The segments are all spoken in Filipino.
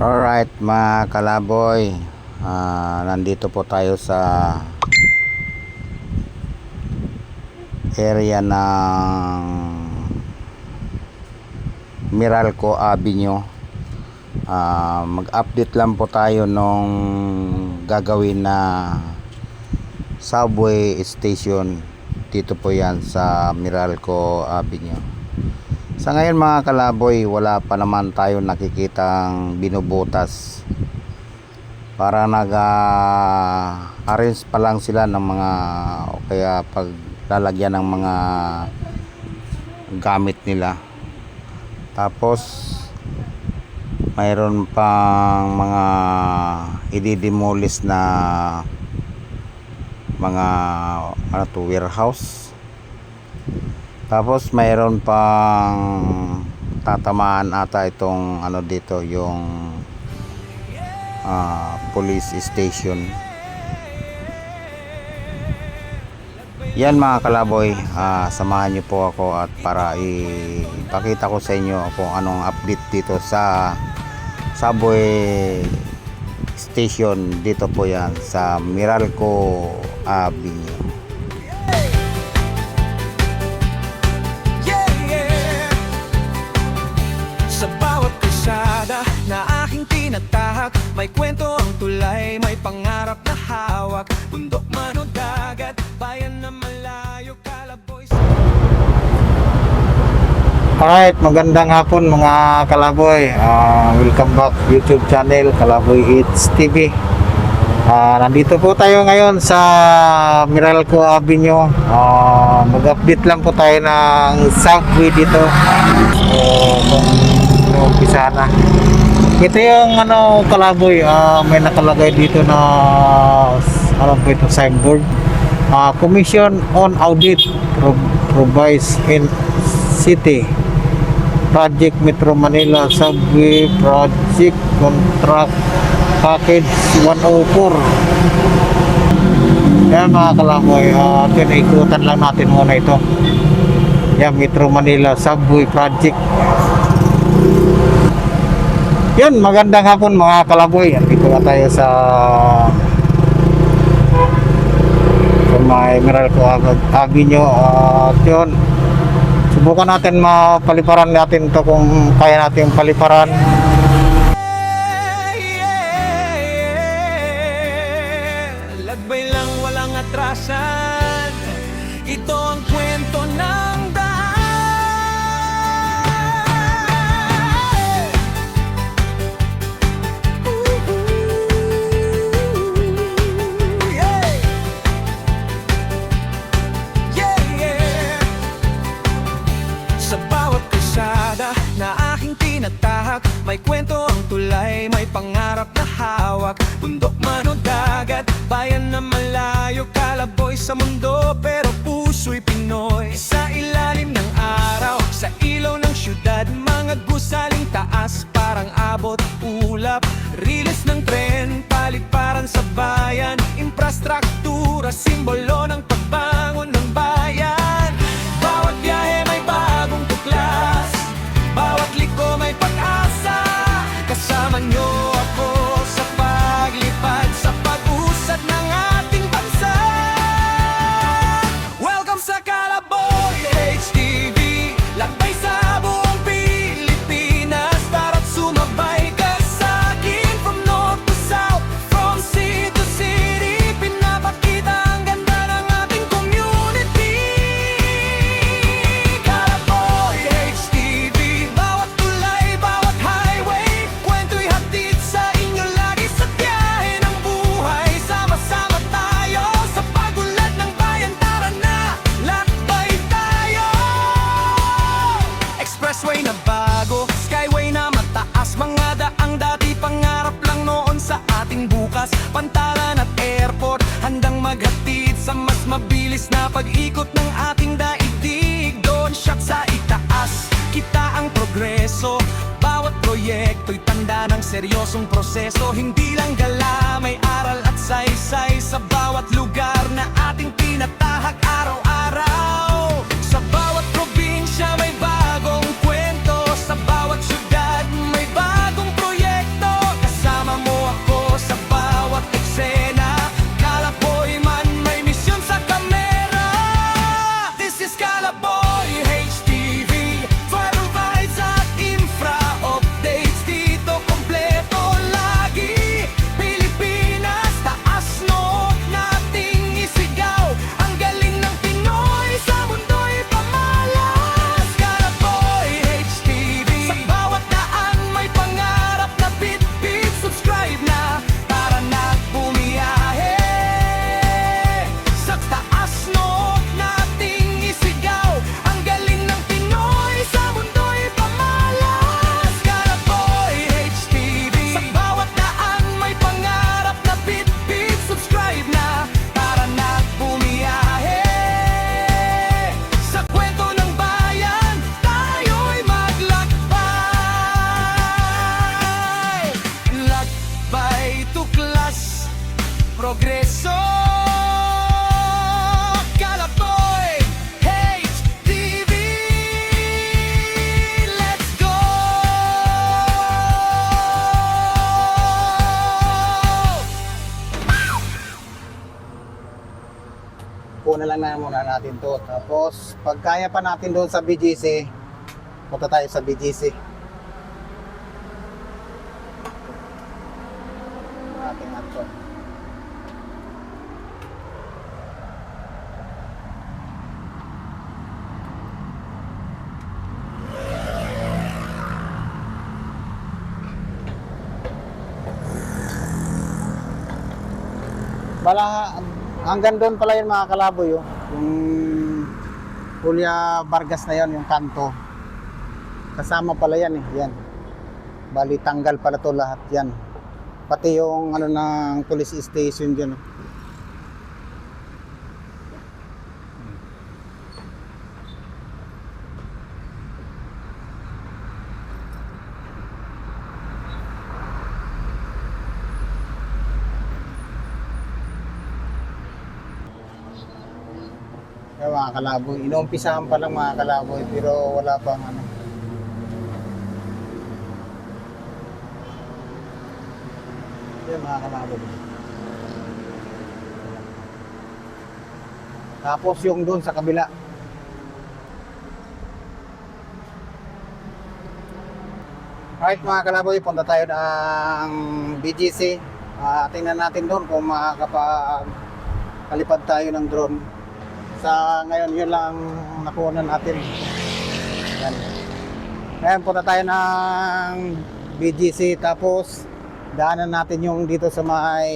Alright mga kalaboy, nandito po tayo sa area ng Meralco Avenue. Mag-update lang po tayo nung gagawin na subway station. Dito po yan sa Meralco Avenue. Sa ngayon mga kalaboy, wala pa naman tayo nakikitang binubutas. Para nag-arrange pa lang sila ng mga o kaya paglalagyan ng mga gamit nila. Tapos mayroon pang mga i-demolish na mga warehouse. Tapos mayroon pang tatamaan ata itong dito yung police station. Yan mga kalaboy, samahan niyo po ako at para ipakita ko sa inyo kung anong update dito sa subway station. Dito po yan sa Meralco Avenue. Na aking tinatahak, may kwento ang tulay, may pangarap na hawak, bundok man o dagat, bayan na malayo, Kalaboy. Alright, magandang hapon mga kalaboy. Welcome back YouTube channel Kalaboy Eats TV. Nandito po tayo ngayon sa Meralco Avenue. Mag-update lang po tayo ng subway dito. Kung umpisa na. Ito yung kalaboy, may nakalagay dito na po ito, signboard. Commission on audit provides in city project Metro Manila subway project contract package 104. Yan mga kalaboy, ikutan lang natin muna ito. Yan, Metro Manila subway project. Yun, magandang hapon mga kalaboy. Dito na tayo sa may Meralco Avenue. Yun, subukan natin mapaliparan natin to kung kaya natin paliparan. Lagbay lang, walang atrasan, ito ang kwento ng tinatahak, may kwento ang tulay, may pangarap na hawak, bundok man o dagat, bayan na malayo, Kalaboy sa mundo, pero puso'y Pinoy. Sa ilalim ng araw, sa ilaw ng syudad, mga gusaling taas, parang abot ulap, riles ng tren, paliparan sa bayan, infrastruktura, simbolo ng pagbangon ng bayan. Bawat biyahe may bagong tuklas, bawat liko may pag-asa, kasama nyo ako sa paglipad, sa pag-usad ng ating bansa. Welcome sa Kalaboy HTV, lakbay sa buong Pilipinas, tara't sumabay ka sa akin, from north to south, from city to city, pinapakita ang ganda ng ating community. Kalaboy HTV, bawat tulay, bawat highway, kwento'y hatid sa inyo lagi sa biyahe ng buhay. Sama-sama tayo sa pag-unlad ng bayan, tara na, lakbay tayo. Expressway na bago, skyway na mataas, mga daang dati pangarap lang noon sa ating bukas. Pantalan at airport, handang maghatid sa mas mabilis na pag-ikot ng ating daigdig. Doon siya sa itaas, kita ang progreso, bawat proyekto'y tanda ng seryosong proseso. Hindi lang gala, may aral at saysay sa bawat lugar na ating tinatahak araw-araw. Sa bawat probinsya may bagong kwento, sa bawat syudad may bagong proyekto. dadaanan na muna natin to. Tapos, pag kaya pa natin doon sa BGC, punta tayo sa BGC. Ating ato. Bala, hanggang doon pala yun mga kalaboy, oh. Yung Julia Vargas na yon, yung kanto. Kasama pala yan eh, yan. Bali, tanggal pala to lahat yan. Pati yung ano ng police station dyan. Oh. Yan mga kalaboy, inuumpisahan pa lang mga kalaboy, pero wala pang ano. Yan mga kalaboy. Tapos yung doon sa kabila. Alright mga kalaboy, punta tayo ng BGC. Tingnan natin doon kung makakapalipad tayo ng drone. Sa ngayon yun lang nakuha natin. Yan. Ngayon punta tayo ng BGC, tapos daanan natin yung dito sa may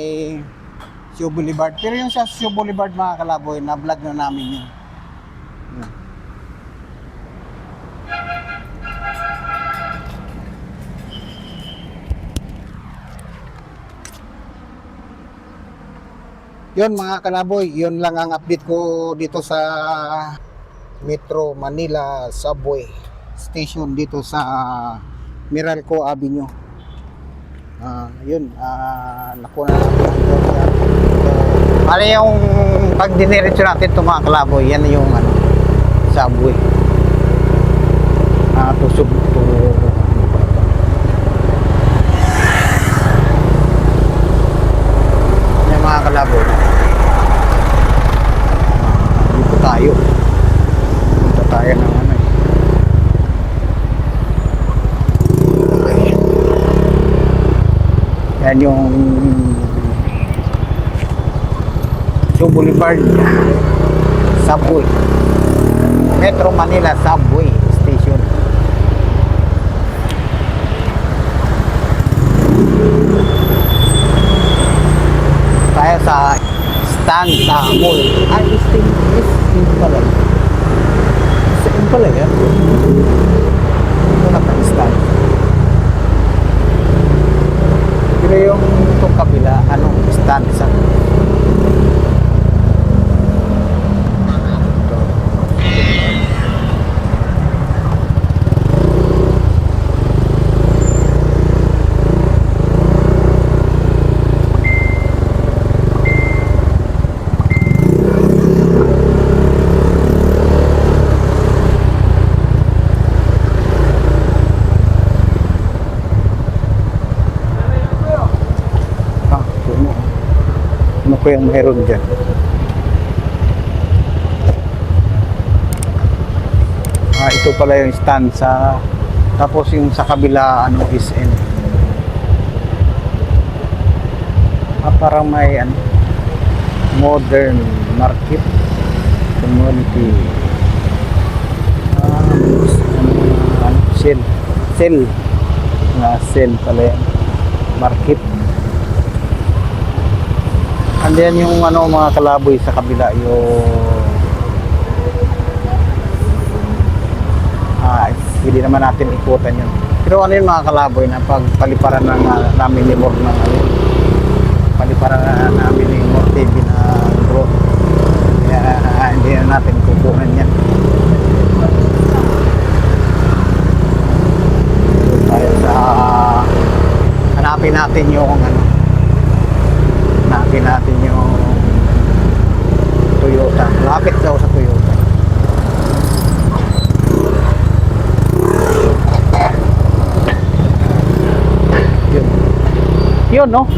Shaw Boulevard. Pero yung sa Shaw Boulevard mga kalaboy, na vlog na namin yun. Yan. Yun mga kalaboy, yun lang ang update ko dito sa Metro Manila Subway Station dito sa Meralco Avenue. Yun, nakuha na natin yung pag diniretso natin ito mga kalaboy, yan yung ano, subway. Tusog to. Yan mga kalaboy. Dito tayo. Dito tayo ng ano. Yan yung Shaw Boulevard Subway, Metro Manila Subway Station. Tayo sa stand sa mall. Stand pala. Stand pala yan. Ito na pa stand. Pero yung itong kabila, anong stand sa ano ko yung meron dyan. Ito pala yung stand sa, tapos yung sa kabila ano is in parang may ano, modern market community, sale pala yan, market. And then yung ano mga kalaboy sa kabila yung hindi naman natin ikutan yun. Pero ano yun mga kalaboy, na pagpaliparan na namin ni Mor ng ano, paliparan na namin ni Mor TV na drone. Kaya hindi na natin kukunan yan. Tayo sa hanapin natin yung ano, hanapin natin yung Toyota. Lapit daw sa Toyota. Yun no?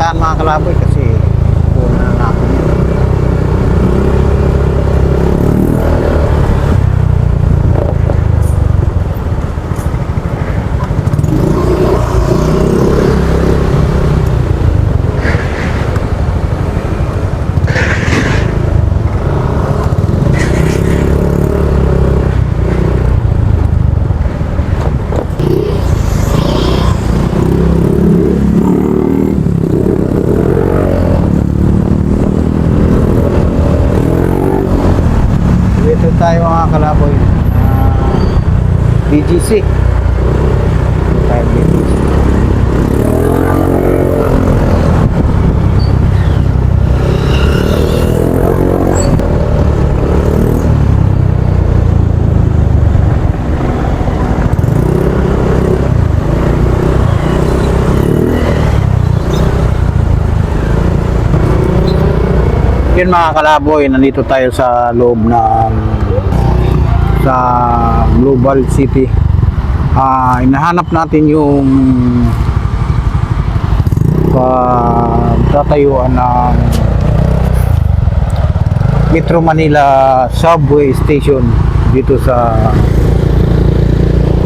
daan mga kalaboy kasi kuna na natin yun. Dito tayo mga kalaboy. BGC. Dito tayo BGC. Yun mga kalaboy, nandito tayo sa loob ng sa Global City. Hinahanap natin yung tatayuan ng Metro Manila Subway Station dito sa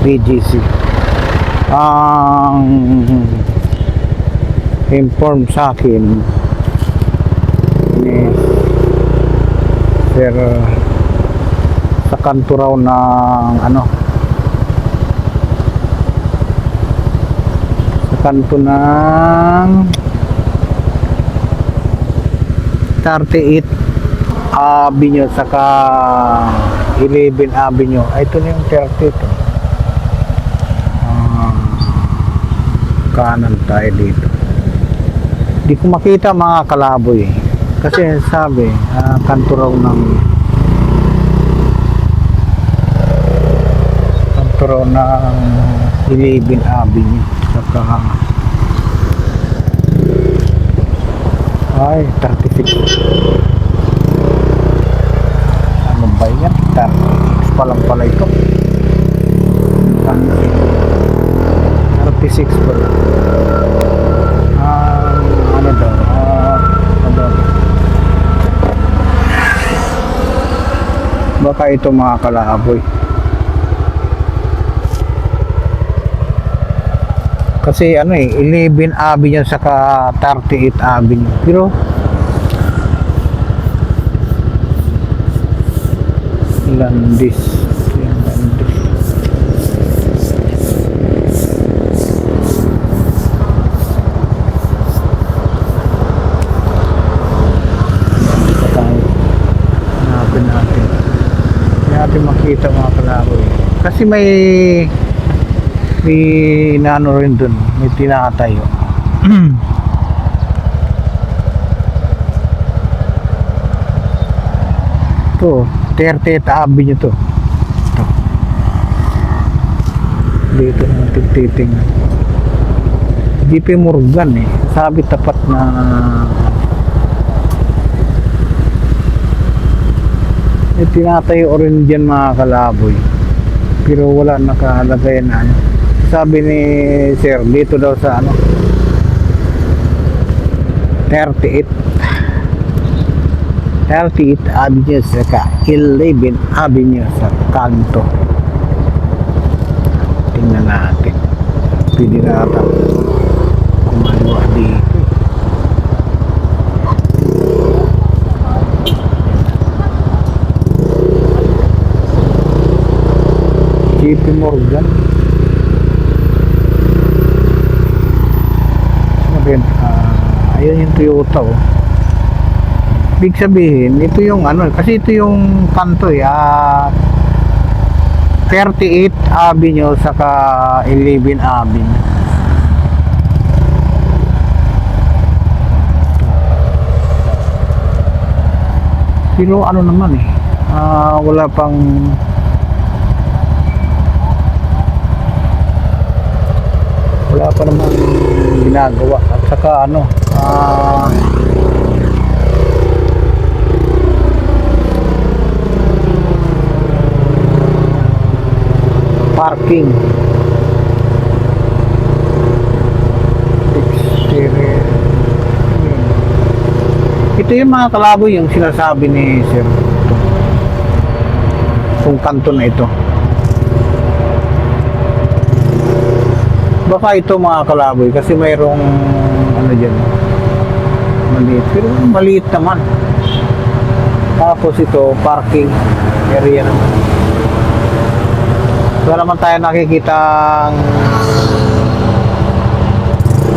BGC. Ang inform sa akin ni Sir sa kanto raw ng sa kanto ng 38 Avenue saka 11 Avenue. Ito na yung 38. Kanan tayo dito. Di ko makita mga kalaboy kasi sabi kanto raw ng 11 Avenue saka ay 36. Ano ba yan? 36 pa lang pala ito. 36 pala. Ano daw? Baka ito mga kalaboy. Kasi 11 Avenue saka 38 Avenue. Pero Landis. Hanapin natin. Hindi natin makita mga kalaboy. Kasi may naano rin dun, may tinatayo. Ito, 38 Avenue to. Ito. Dito natin titingnan. JP Morgan sabi tapat na may tinatayo rin dyan mga kalaboy. Pero wala nakalagay na sabi ni Sir dito daw sa 38 Avenue saka 11 Avenue sa kanto. Tingnan natin pwede na ata kumaliwa dito. JP Morgan. Ayun yung Toyota Big sabihin ito yung kasi ito yung kanto 38 Avenue saka 11 Avenue. Pero naman wala pang wala pa naman ginagawa at saka parking exterior Ito yung mga kalaboy yung sinasabi ni Sir. Ito. Itong kanto na ito. Baka ito mga kalaboy kasi mayroong ano dyan. Maliit. Pero maliit naman. Tapos ito, parking area naman. Wala naman tayo nakikita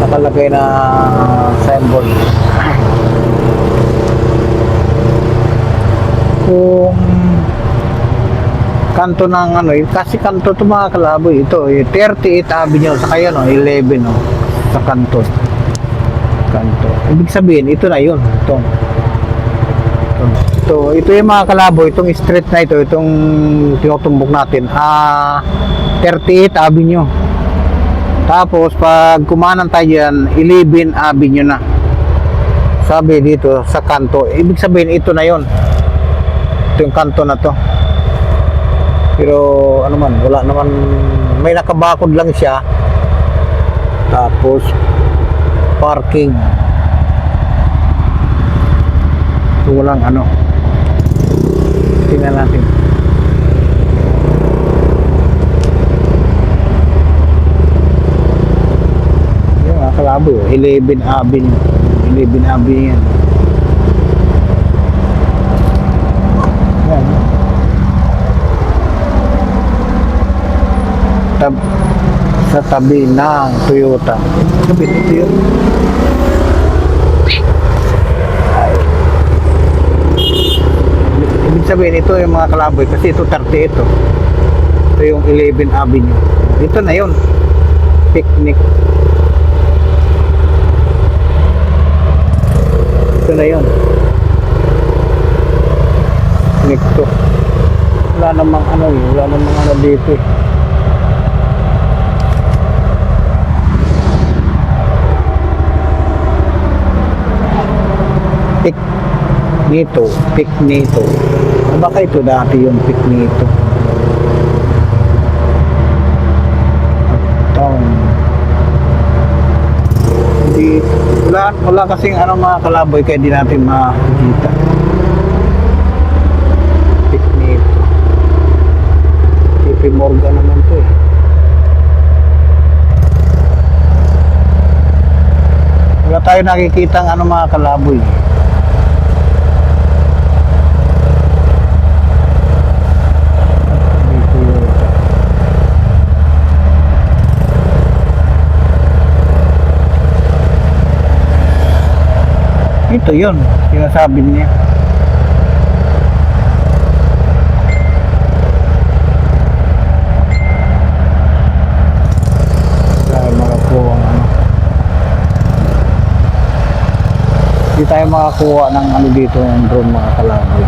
nakalagay na signboard. Kung kanto ng ano, kasi kanto to mga kalaboy, ito, 38 Avenue, saka yun, 11, sa kanto. Kanto. Ibig sabihin, ito na yun, ito yung mga kalaboy, itong street na ito, itong tinutumbok natin, 38 Avenue. Tapos, pag kumanan tayo dyan, 11 Avenue na. Sabi dito, sa kanto. Ibig sabihin, ito na yon. Ito yung kanto na to. Pero, ano man, wala naman, may nakabakod lang siya. Tapos, parking. So, walang ano. Tingnan natin. Yung mga kalaboy, 11 Avenue. 11 Avenue yan. Yan. Sa tabi ng Toyota. Sabi ito yun. Ibig sabihin ito yung mga kalaboy kasi ito 38 ito. Ito yung 11 Avenue. Ito na yun. Picnic. Ito na yun. Picnic to. Wala namang ano eh. Wala namang ano dito eh. Pick nito. Baka ito dati yung pick nito. Hindi, wala kasing ano mga kalaboy kaya di natin makikita. Pick nito. JP Morgan naman to eh. Wala tayo nakikita ng ano mga kalaboy. Ito yun, sinasabi niya. Tayo makakuha ng ano. Hindi tayo makakuha ng ano dito ng drone mga kalaboy.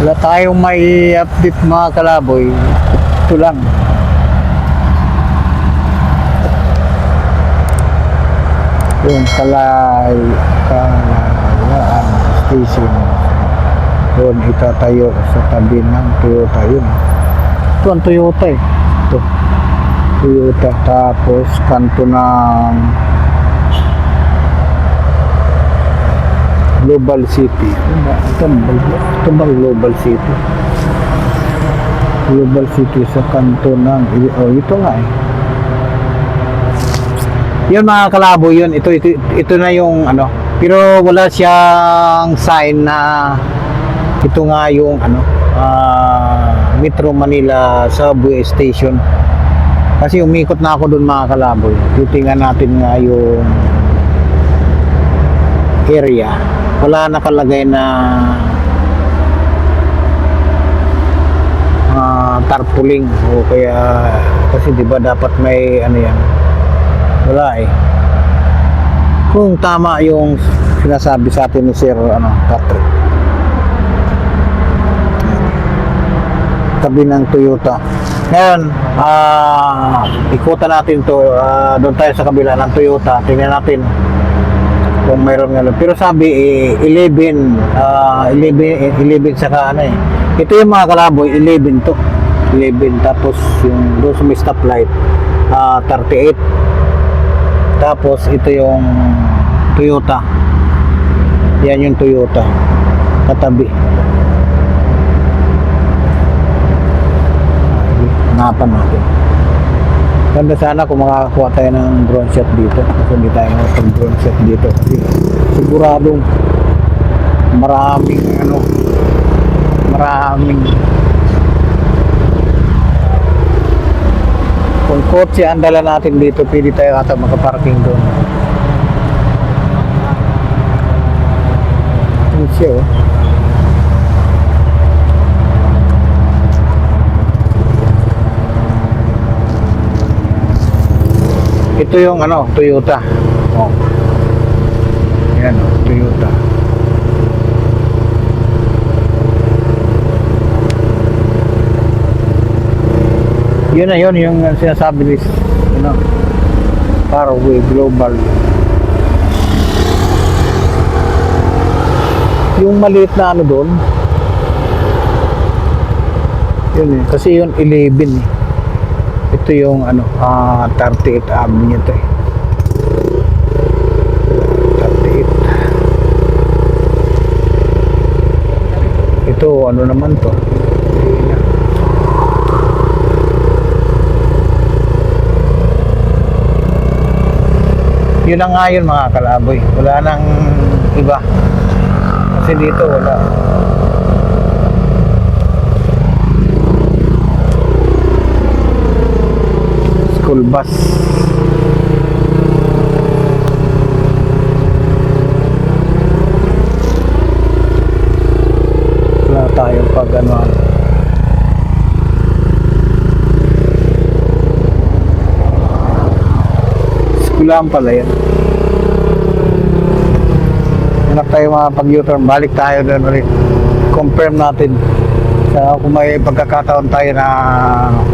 Wala tayong may update mga kalaboy. Ito lang. Yung Kalayaan Station. Doon itatayo sa tabi ng Toyota yun. Ito ang Toyota eh. Ito. Toyota. Tapos kanto ng Global City. Ito ba Global City? Global City sa kanto ng ito nga eh. Yun mga kalaboy yun. Ito na yung ano. Pero wala siyang sign na ito nga yung ano Metro Manila Subway Station. Kasi umikot na ako dun mga kalaboy. Titingnan natin nga yung area. Wala nakalagay na tarpaulin o kaya kasi di ba dapat may ano yan. Wala eh. Kung tama yung sinasabi sa atin ni Sir Patrick. Tabi ng Toyota. Ngayon, ikutan natin to. Doon tayo sa kabila ng Toyota. Tingnan natin kung mayroon nga. Pero sabi 11 saka ano eh. Ito yung mga kalaboy, 11 to. 11. Tapos yung doon sa may stoplight, 38. Tapos ito yung Toyota. Yan yung Toyota. Katabi. Hanapan natin. Ganda sana kung makakakuha tayo ng drone shot dito. Kasi hindi tayo makapag drone shot dito. Kasi siguradong maraming kung kotse ang dala natin dito, pwede tayo ata makaparking doon. Ito siya, oh. Ito yung Toyota. Oh. Yan, Toyota. Yun na yun, yung sinasabi ni Faraway Global. Yung maliit na doon, yun eh, kasi yun 11 eh. Ito yung 38 Avenue ito eh. 38. Ito naman to. Yun na nga yun mga kalaboy. Wala nang iba. Kasi dito wala. School bus. Wala tayo pag Eskwelahan pala yan. Hanap tayo makapag-U-turn. Balik tayo doon ulit. Confirm natin. Kung may pagkakataon tayo na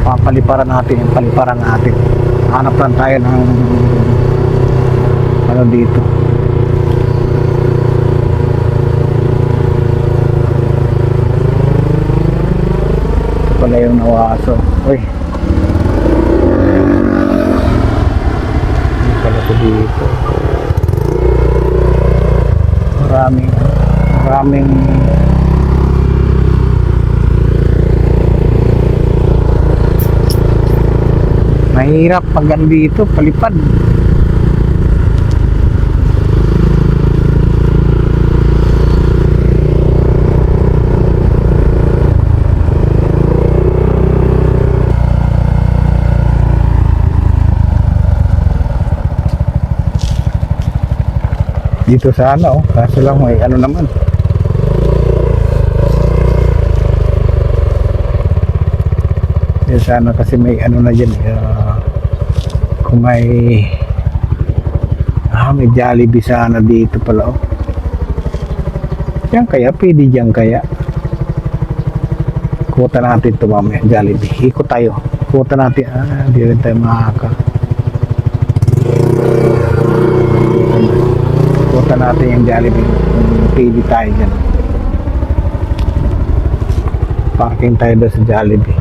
papaliparan natin yung paliparan natin. Hanap lang tayo ng dito. Ito pala yung nawaso. Uy. Hindi pala ito dito. Maraming mahirap pag andito palipad. Dito sana kaso lang may naman. Dito sana kasi may na dyan. Kung may Jollibee sana dito pala Diyan kaya, pwede diyan kaya. Kuta natin ito mamaya, Jollibee. Ikot tayo. Kuta natin, di rin tayo makaka. Kuta natin yung Jollibee. Pwede tayo dyan. Parking tayo doon sa Jollibee.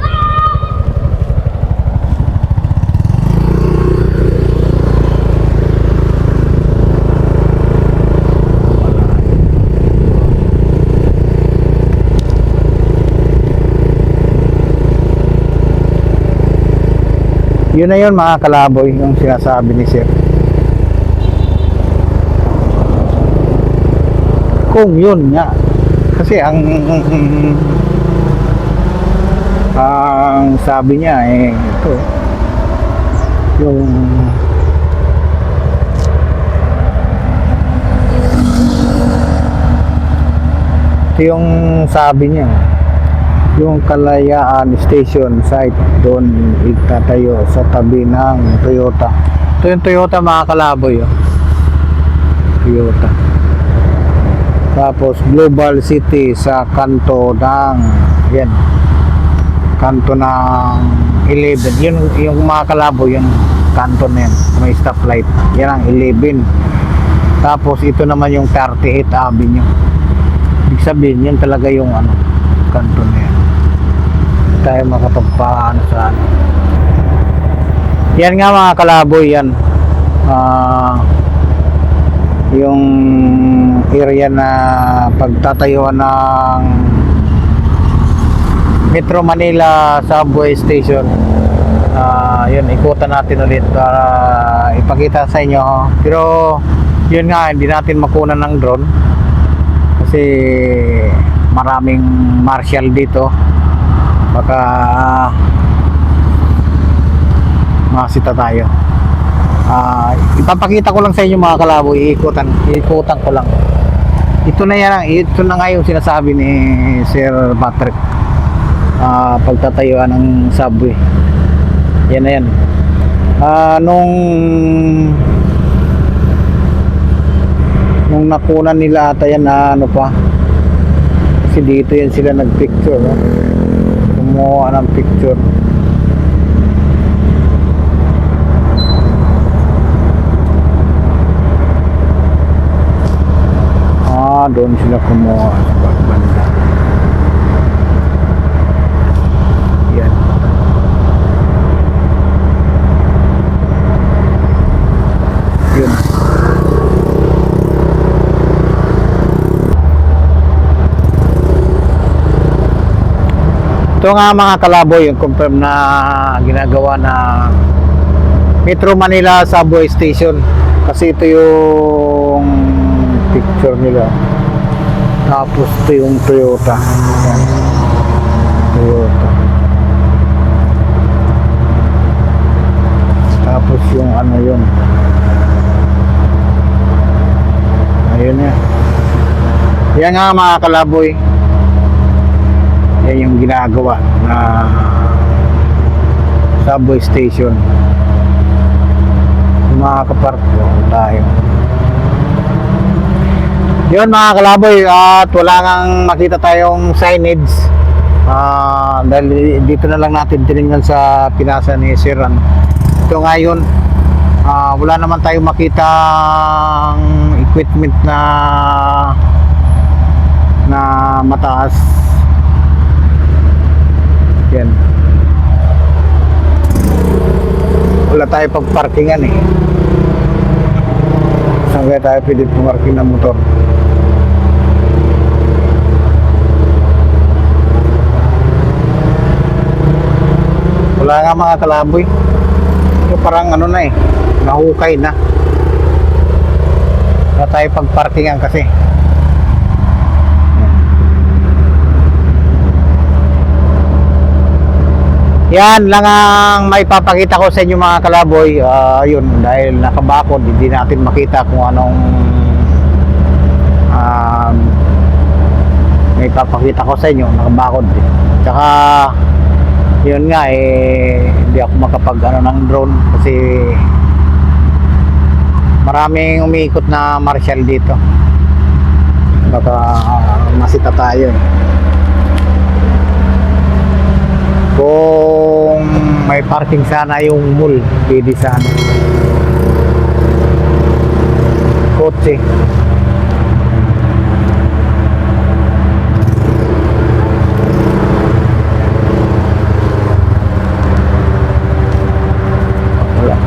Yun na yun mga kalaboy, yung sinasabi ni Sir. Kung yun nga. Kasi ang sabi niya ito. Yung sabi niya. Yung Kalayaan Station site doon itatayo sa tabi ng Toyota. Ito yung Toyota mga kalaboy Toyota. Tapos Global City sa kanto ng kanto ng 11. Yung mga kalaboy yung kanto na yan, may stoplight. Yan ang 11. Tapos ito naman yung 38 Avenue. Ibig sabihin yan talaga yung kanto na yan. tayo makapagpaano sa ano. Yan nga mga kalaboy, yan. Yung area na pagtatayuan ng Metro Manila Subway Station. Yun, ikutan natin ulit para ipakita sa inyo. Pero yun nga, hindi natin makunan ng drone kasi maraming marshal dito, baka masita tayo. Ipapakita ko lang sa inyo mga kalaboy, ikutan ko lang. Ito na nga yung sinasabi ni Sir Patrick, pagtatayuan ng subway. Yan na yan. Nung nakunan nila ata yan na ano pa, kasi dito yan sila nagpicture, no? Kumuha ng picture. Doon sila kumuha sa banda. Yan. Yun. Ito nga mga kalaboy, yung confirm na ginagawa na Metro Manila Subway Station. Kasi ito yung picture nila. Tapos ito yung Toyota. Yan. Toyota. Tapos yung ano yun. Ayun yan. Yan nga mga kalaboy. Yan yung ginagawa na subway station. Yung mga kaparko tayo. Yun mga kalaboy, at wala nang makita tayong signage, dahil dito na lang natin tinignan sa pinasa ni Siran. Ito ngayon, wala naman tayong makitang equipment na mataas. Yan. Wala tayo pagparkingan eh. Saan kaya tayo pwede pumarking ng motor? Wala nga mga kalaboy. Ito parang ano na eh, nahukay na. Wala tayo pagparkingan kasi. Yan lang ang may papakita ko sa inyo mga kalaboy. Yun, dahil nakabakod, hindi natin makita kung anong may papakita ko sa inyo, nakabakod eh. Tsaka yun nga eh, hindi ako makapag ng drone kasi maraming umiikot na marshal dito, baka masita tayo eh. Kung may parking sana yung mall, pwede sana kotse.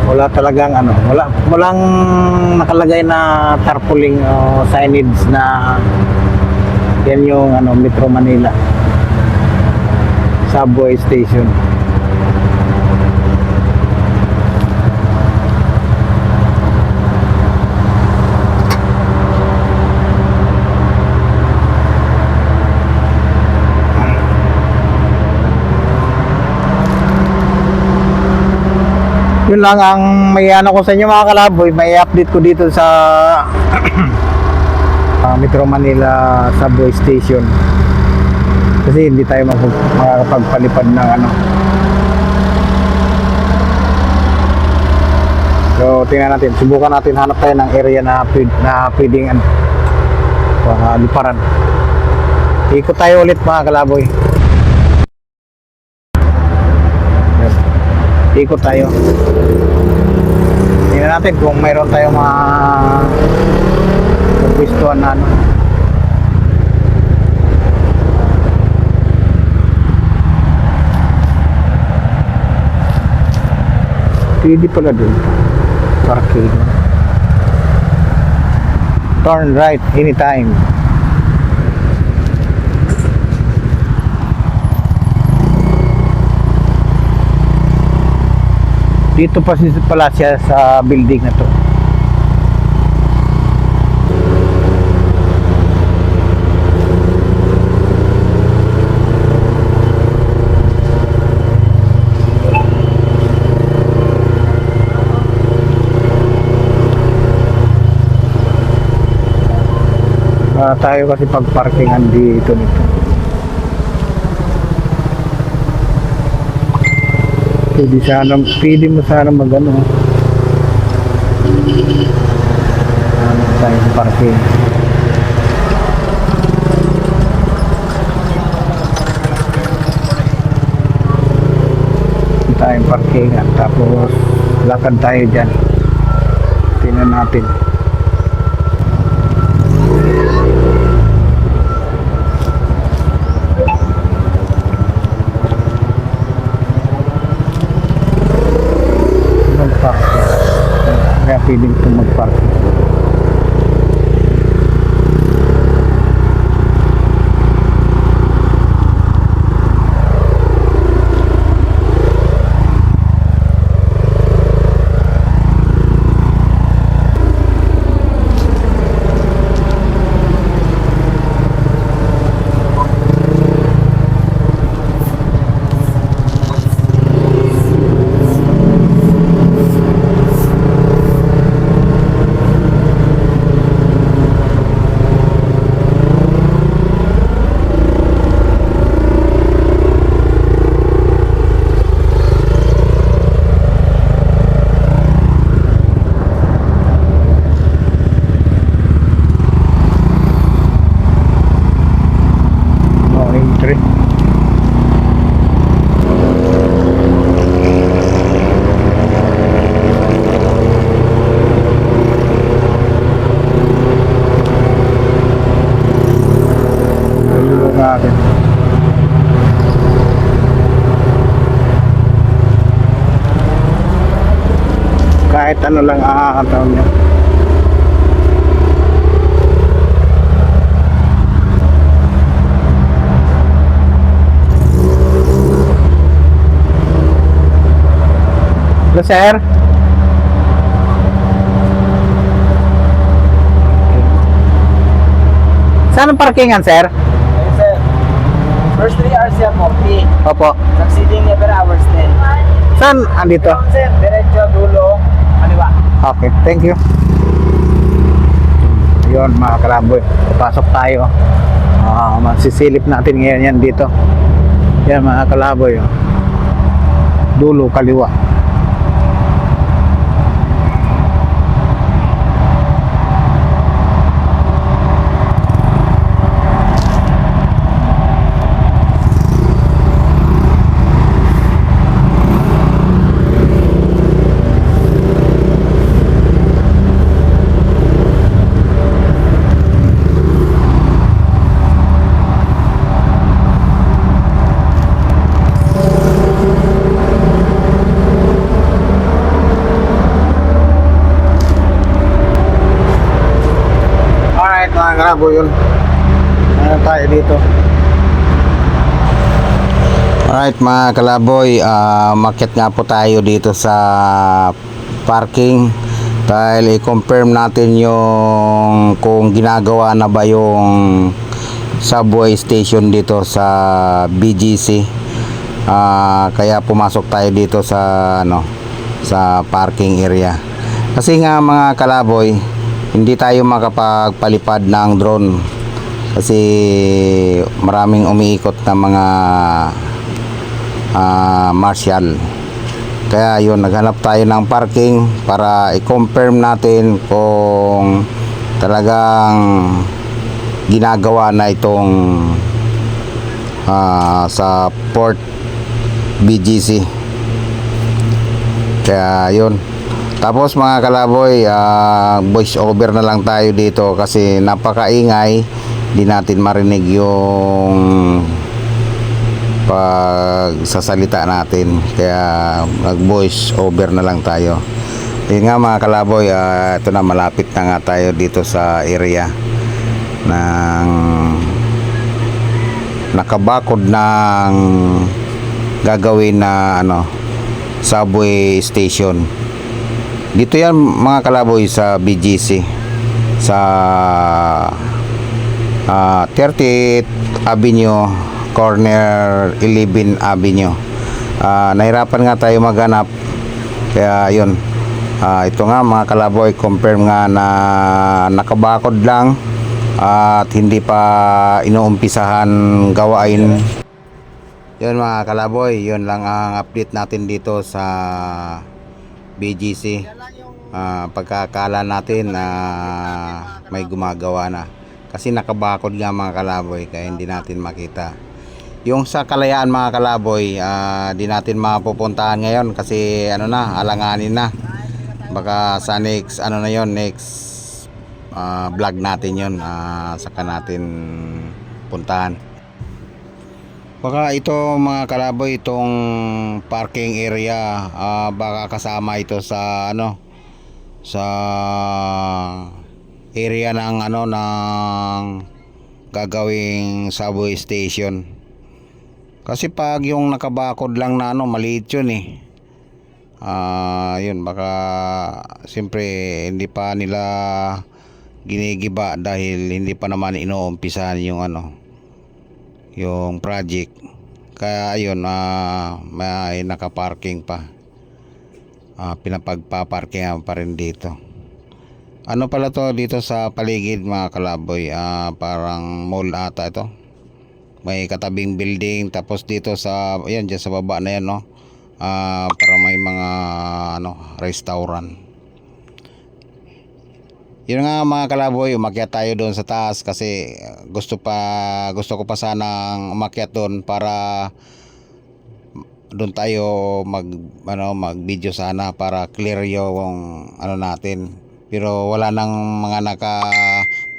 Wala talagang ano, walang nakalagay na tarpaulin o signage na yan yung ano, Metro Manila Subway Station. Yun lang ang may ano ko sa inyo mga kalaboy, may update ko dito sa Metro Manila Subway Station. Kasi hindi tayo makakapagpalipad ng ano. So tingnan natin, subukan natin, hanap tayo ng area na pwedeng liparan. Ikot tayo ulit mga kalaboy. Ikot tayo. Tingnan natin kung mayroon tayong mga gustuhan na ano. Pwede pala dun. Parking. Turn right anytime. Dito pa pala siya sa building na to. Tayo kasi pag-parkingan dito nito. Pwede mo sana mag-ano. Tayo sa parking. Tayong parkingan. Tapos lakad tayo dyan. Tingnan natin. Kaya pwedeng itong mag-parking. Entry. Natin. Kahit ano lang aakataon niya. Hello, sir. Saan ang parkingan, sir? Yes, sir. First 3 hours siya po. Opo. Succeeding never hours 10. Saan? Andito? Sir, diretso, dulo, kaliwa. Okay, thank you. Yun mga kalaboy, pasok tayo. Masisilip natin ngayon yan dito. Yan mga kalaboy. Dulo, kaliwa. Mga kalaboy yun. Ano tayo dito? Alright mga kalaboy, makyat nga po tayo dito sa parking dahil i-confirm natin yung kung ginagawa na ba yung subway station dito sa BGC. Kaya pumasok tayo dito sa sa parking area. Kasi nga mga kalaboy, hindi tayo makapagpalipad ng drone kasi maraming umiikot na mga martial. Kaya yun, naghanap tayo ng parking para i-confirm natin kung talagang ginagawa na itong sa Port BGC. Kaya yun. Tapos mga kalaboy, voice over na lang tayo dito kasi napakaingay, di natin marinig yung pag sasalita natin, kaya nag voice over na lang tayo. Yun nga mga kalaboy, ito na, malapit na nga tayo dito sa area ng nakabakod ng gagawin na subway station. Dito yan mga kalaboy sa BGC, sa 30th Avenue corner 11 Avenue. Nahirapan nga tayo maghanap, kaya yun, ito nga mga kalaboy, confirm nga na nakabakod lang at hindi pa inuumpisahan gawain. Yun mga kalaboy, yun lang ang update natin dito sa BGC. Pagkakala natin na may gumagawa na, kasi nakabakod nga mga kalaboy, kaya hindi natin makita. Yung sa Kalayaan mga kalaboy, di natin mapupuntahan ngayon kasi alanganin na. Baka sa next next vlog natin yun, saka natin puntahan. Baka ito mga kalaboy, itong parking area, baka kasama ito sa sa area ng ng gagawing subway station. Kasi pag yung nakabakod lang na maliit yun yun, baka siyempre hindi pa nila ginigiba dahil hindi pa naman inuumpisahan yung yung project. Kaya ayun, may nakaparking pa, pinapagpaparkingan pa rin dito. Pala to dito sa paligid mga kalaboy, parang mall ata ito, may katabing building, tapos dito sa dyan sa baba na yan para may mga restaurant. Yun nga mga kalaboy, umakyat tayo doon sa taas kasi gusto ko pa sanang umakyat doon para doon tayo mag video sana para clear yung natin. Pero wala nang mga naka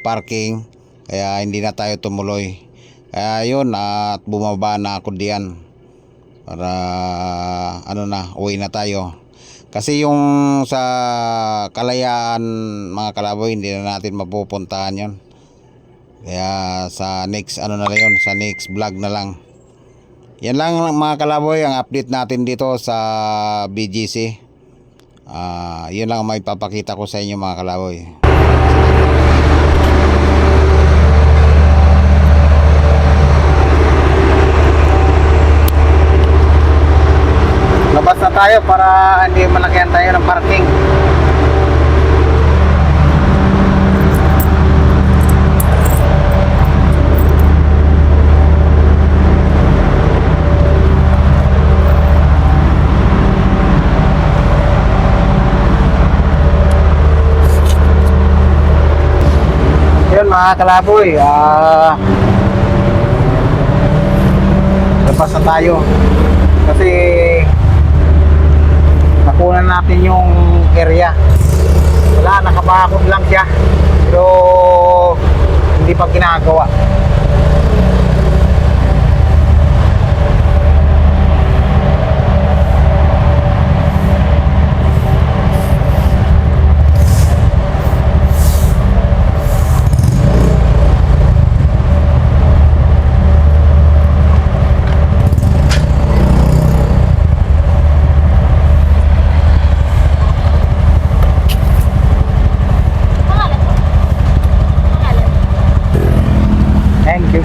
parking, kaya hindi na tayo tumuloy. Kaya yun, at bumaba na ako diyan para uwi na tayo. Kasi yung sa Kalayaan mga kalaboy, hindi na natin mapupuntahan yon. Kaya sa next na lang yun, sa next vlog na lang. Yan lang mga kalaboy ang update natin dito sa BGC. Yun lang ang may papakita ko sa inyo mga kalaboy. Labas na tayo para hindi malakyan tayo ng parking. Yun mga kalaboy, labas na tayo kasi nakunan natin yung area. Wala, nakabakod lang siya pero hindi pa ginagawa. Thank you.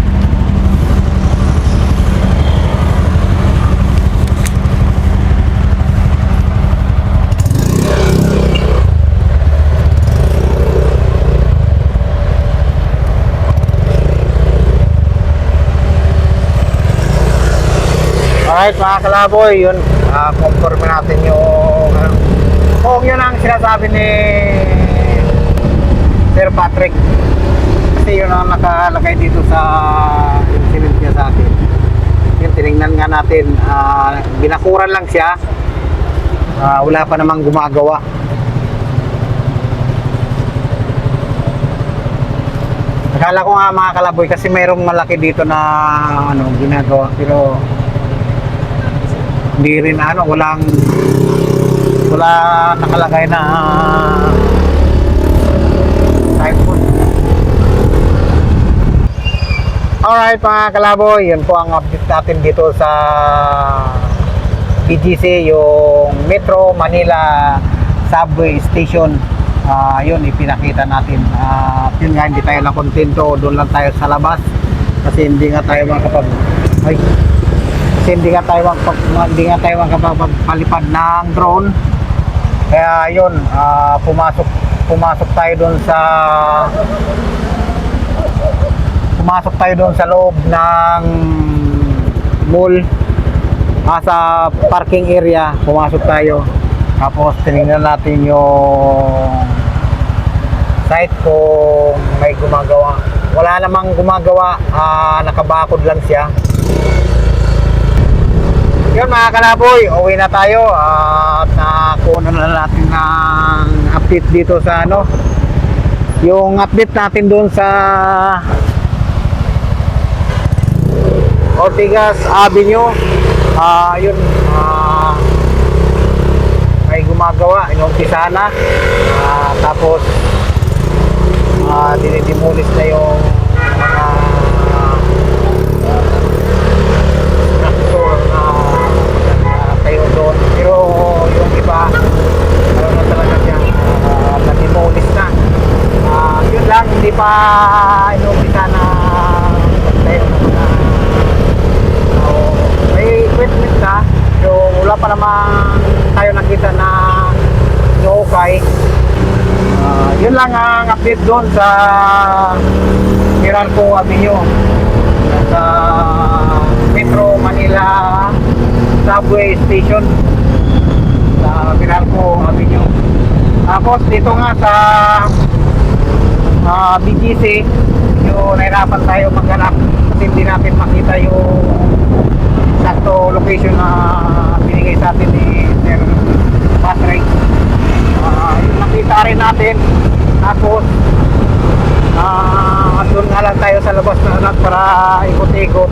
Alright mga kalaboy, yun, confirm natin yung kung yun ang sinasabi ni Sir Patrick. Kasi yun ang nakalagay dito sa incident niya sa akin. Yun, tinignan nga natin, binakuran lang siya, wala pa namang gumagawa. Akala ko nga mga kalaboy kasi mayroong malaki dito na ginagawa, pero Hindi rin wala nakalagay na typhoon. Alright mga kalaboy, yun po ang update natin dito sa BGC, yung Metro Manila Subway Station. Yun, ipinakita natin. Yun nga, hindi tayo nakontento, doon lang tayo sa labas kasi hindi nga tayo makapagpalipad ng drone. Kaya yun, pumasok tayo doon sa loob ng mall, sa parking area. Pumasok tayo, tapos tinignan natin yung site kung may gumagawa. Wala namang gumagawa, nakabakod lang siya. Yun mga kalaboy, uwi na tayo at nakuha na natin ng update dito sa yung update natin doon sa Ortigas Avenue. Yun, may gumagawa, inumpisa na, tapos dinidemolis na yung mga structure na tayo doon, pero yung iba na talaga siyang na-demolis na. Yun lang, hindi pa inumpisa na tayo na may equipment na, so wala pa naman tayo nakita na okay. Yun lang ang update doon sa Meralco Avenue, sa Metro Manila Subway Station, sa Meralco Avenue. Tapos dito nga sa BGC, yung nahirapan tayo maghanap kasi hindi natin makita yung sakto location na binigay sa atin ni Sir Patrick. Yung nakita rin natin, tapos doon nga lang tayo sa labas na para ikot-ikot.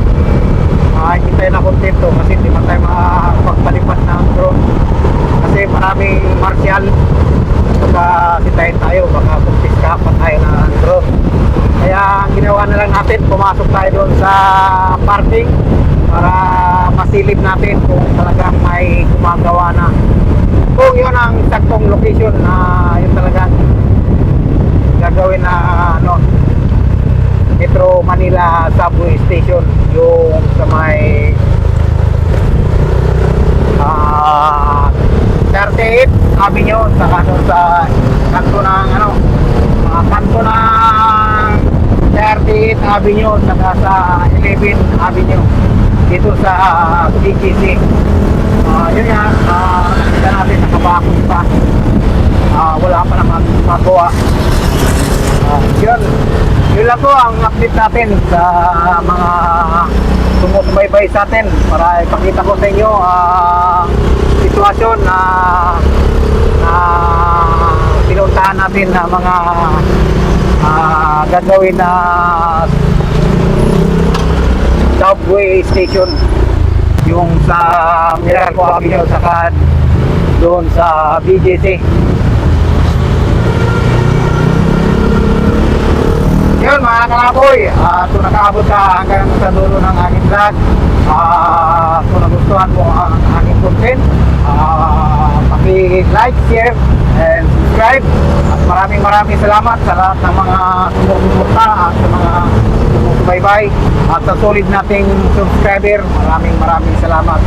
Hindi tayo nakontento kasi hindi man tayo makapagpalipat ng drone kasi maraming martial. Baka sitayin tayo, baka kumpiskapan tayo ng drone. Kaya ang ginawa na lang natin, pumasok tayo doon sa parking para masilip natin kung talagang may gumagawa na. Kung yun ang saktong location na yun talagang gagawin na Metro Manila Subway Station, yung sa may 38 Avenue, saka doon sa kanto ng kanto ng 38 Avenue, saka sa 11 Avenue dito sa BGC. Yun nga, nakita natin nakabakod pa, wala pa naman magawa. Yun lang po ang update natin sa mga sumusubaybay sa atin para ipakita ko sa inyo sitwasyon na pinuntahan natin na mga gagawin na subway station, yung sa Meralco Avenue saka doon sa BGC. Yun mga kalaboy, kung nakaabot ka hanggang sa dulo ng aking vlog, kung nagustuhan mo ang aking content, paki-like, share, and subscribe. At maraming salamat sa lahat ng mga sumusuporta at sa mga sumusubaybay at sa solid nating subscriber. Maraming salamat.